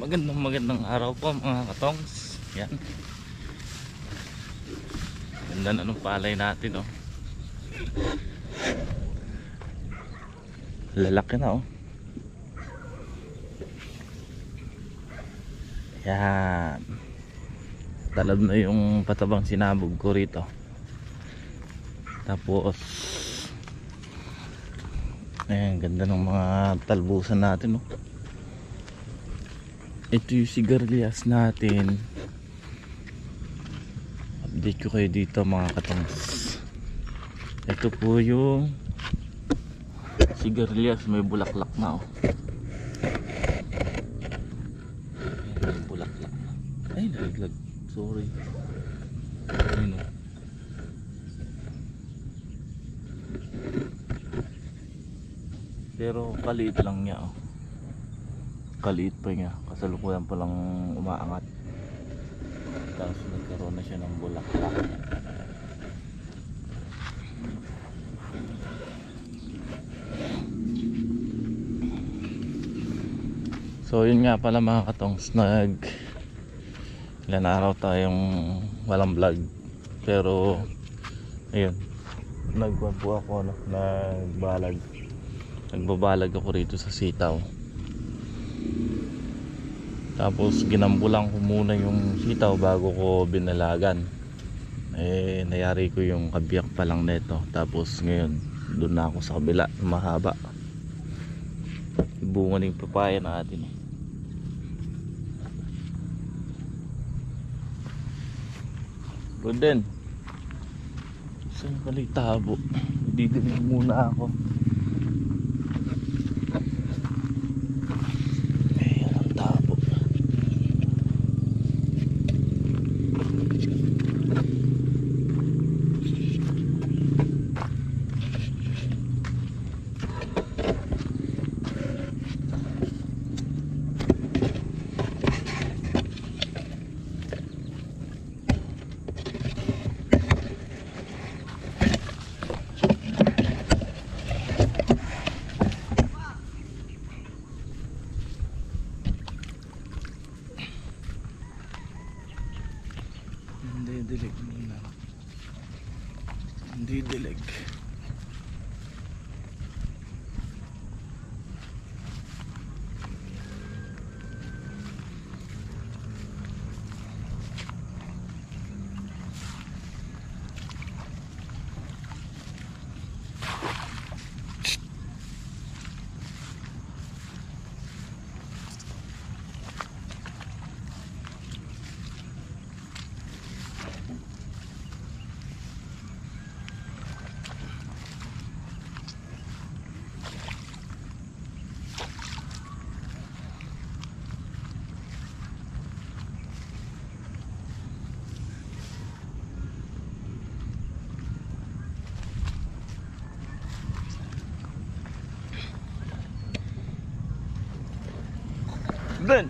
Magandang araw po mga katongs. Yan. Ganda na nung palay natin oh. Lalaki na oh. Yan. Talab na yung patabang sinabog ko rito. Tapos ayan, ganda ng mga talbusan natin oh. Ito yung sigarilyas natin. Update ko kayo dito mga katongs. Ito po yung sigarilyas, may bulaklak na oh. May bulaklak na. Ay, nalaglag. Sorry. Ayun oh. Pero kaliit lang niya oh. Kaliit pa niya, kasalukuyan pa lang umaangat. Tapos nagkaroon na siya ng bulaklak. So yun nga pala mga katongs, ilan araw tayong walang vlog. Pero ayun, nagbabalag ako no, nagbabalag ako rito sa sitaw. Tapos ginambulan ko muna yung sitaw bago ko binalagan. Eh nayari ko yung kabiyak pa lang neto. Tapos ngayon doon na ako sa kabila, mahaba. Bunga ng papaya natin. Roden, saan pala itabo? Didinig muna ako. Dilig muna. Hindi dilig. Ben.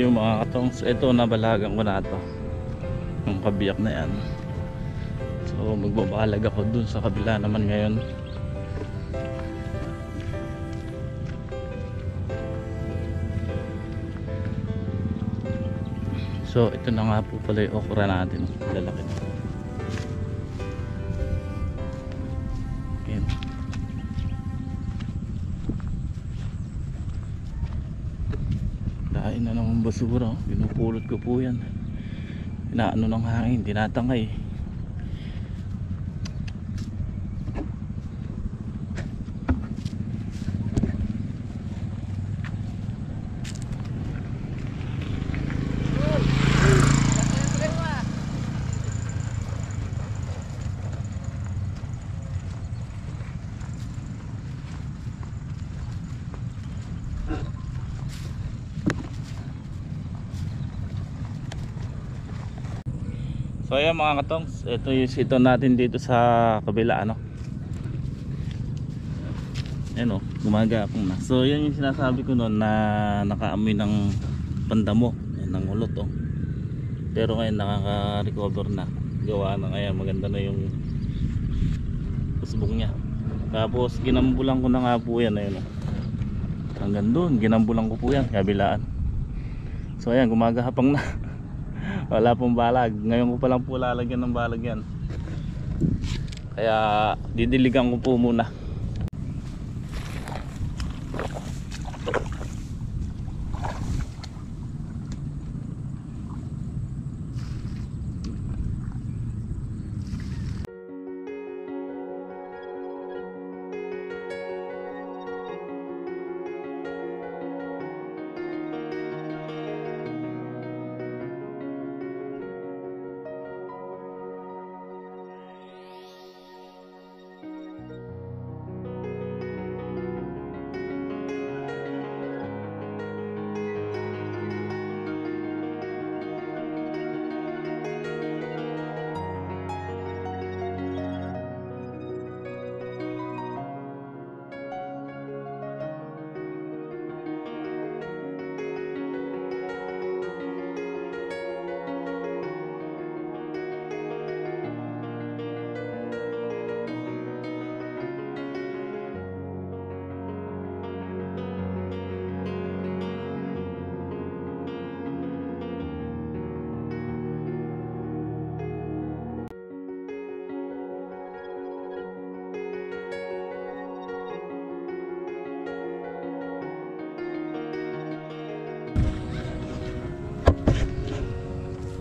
yung mga katongs. Ito nabalagan ko na to, yung kabiyak na yan. So magbabalag ako dun sa kabila naman ngayon. So ito na nga po pala yung okra natin, lalaki na. Ayan. Dahil na naman basura, pinupulot ko po yan. Inaano ng hangin, tinatangay. So ayan mga katongs, ito yung sito natin dito sa kabila, ano. Ayan o, gumagapong na. So yan yung sinasabi ko noon na nakaamoy ng pandamo, ng ulot o. Pero ngayon nakaka-recover na. Gawa na kaya maganda na yung usbong niya. Tapos ginambulan ko na nga po yan, ayun o. Hanggang doon, ginambulan ko po yan, kabilaan. So ayan, gumagapang na. Wala pong balag. Ngayon ko pa lang po lalagyan ng balag yan. Kaya didiligan ko po muna.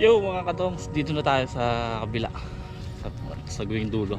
Yo mga katongs, dito na tayo sa kabila, sa gawing dulo.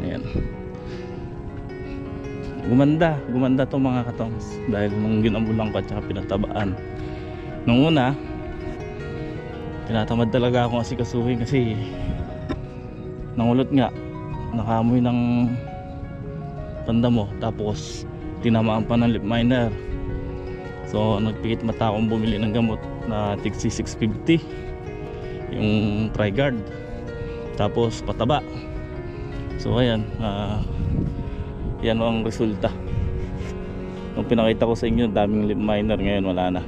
Ayan. Gumanda to mga katongs dahil nung ginambulan ko at saka pinatabaan. Nung una tinatamad talaga akong asikasuhin kasi nangulot nga, nakamoy ng pandamo, tapos tinamaan pa ng lip miner. So nagpikit mata akong bumili ng gamot na tigsi 650 yung Trigard, tapos pataba. So ayan, yan ang resulta. Nung pinakita ko sa inyo daming lip miner, ngayon wala na.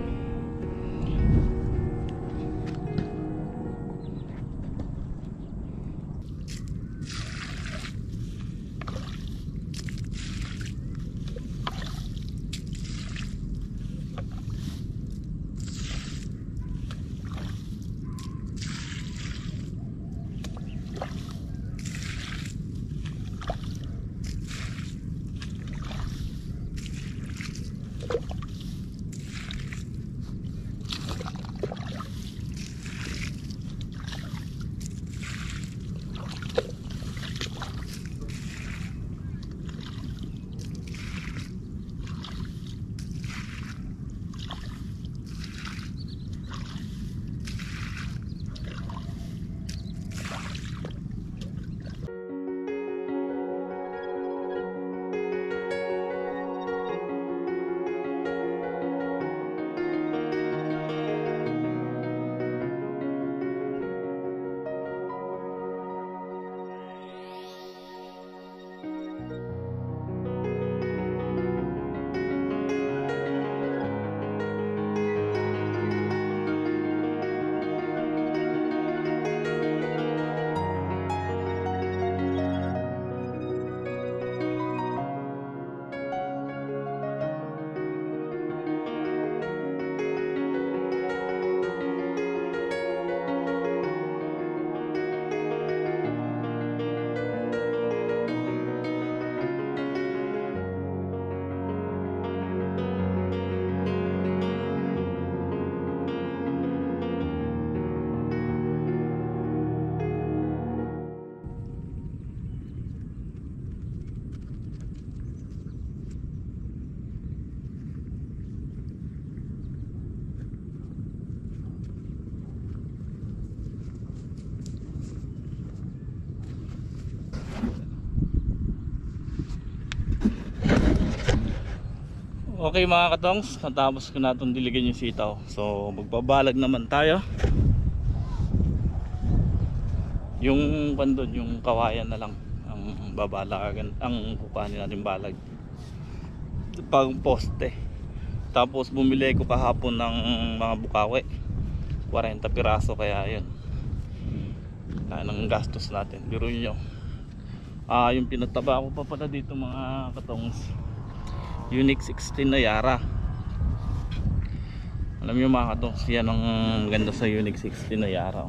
Okay mga katongs, natapos ko na itong diligan yung sitaw. So magbabalag naman tayo. Yung pandon, yung kawayan na lang ang babalagan, ang kukuhanin natin balag. Pang poste. Tapos bumili ko kahapon ng mga bukawi, 40 piraso, kaya yun ng gastos natin. Biro nyo, yung pinataba ko pa pala dito mga katongs, Unique 16 na Yara. Alam nyo mga katongs, yan ang ganda sa Unique 16 na Yara.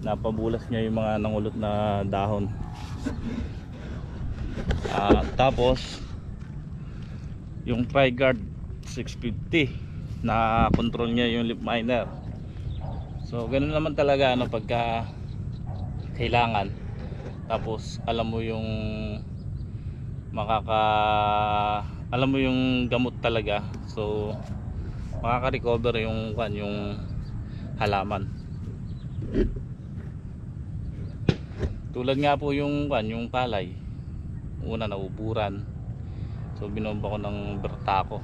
Napabulas niya yung mga nangulot na dahon. Tapos yung Tri-Guard 650, na control niya yung lip miner. So ganun naman talaga pagka kailangan. Tapos alam mo yung alam mo yung gamot talaga, so makaka-recover yung halaman. Tulad nga po yung palay, una nauburan, so binomba ko ng Bertaco.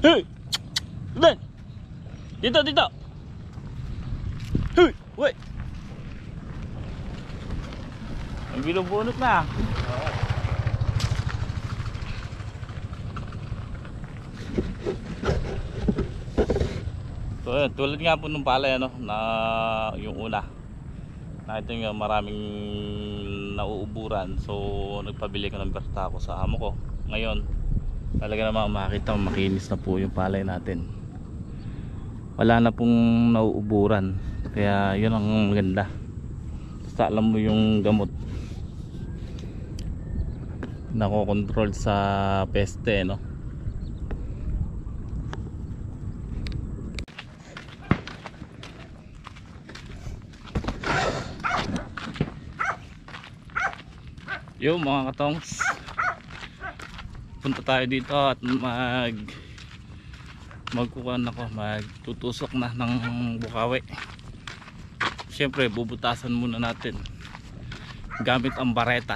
Hey! Dan! Dito! Hey! Wait! May binubunot na. So yun, tulad nga po nung palay na yung una, nakita nyo maraming nauuburan, so nagpabili ko ng Bertaco sa amo ko. Ngayon talaga naman makikita mo, makinis na po yung palay natin, wala na pong nauuburan, kaya yun ang maganda. Basta alam mo yung gamot, nakokontrol sa peste, no? Yung mga katongs, punta tayo dito at magtutusok na ng bukawi. Siyempre bubutasan muna natin gamit ang bareta.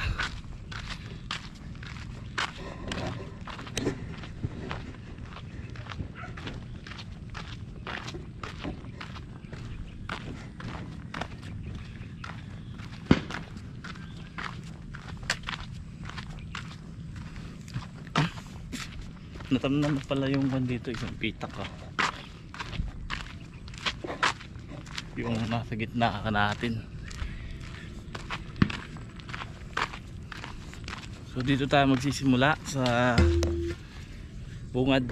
Natamnan na pala yung dito, yung pitak ko, yung nasa gitna natin. So dito tayo magsisimula sa bungad.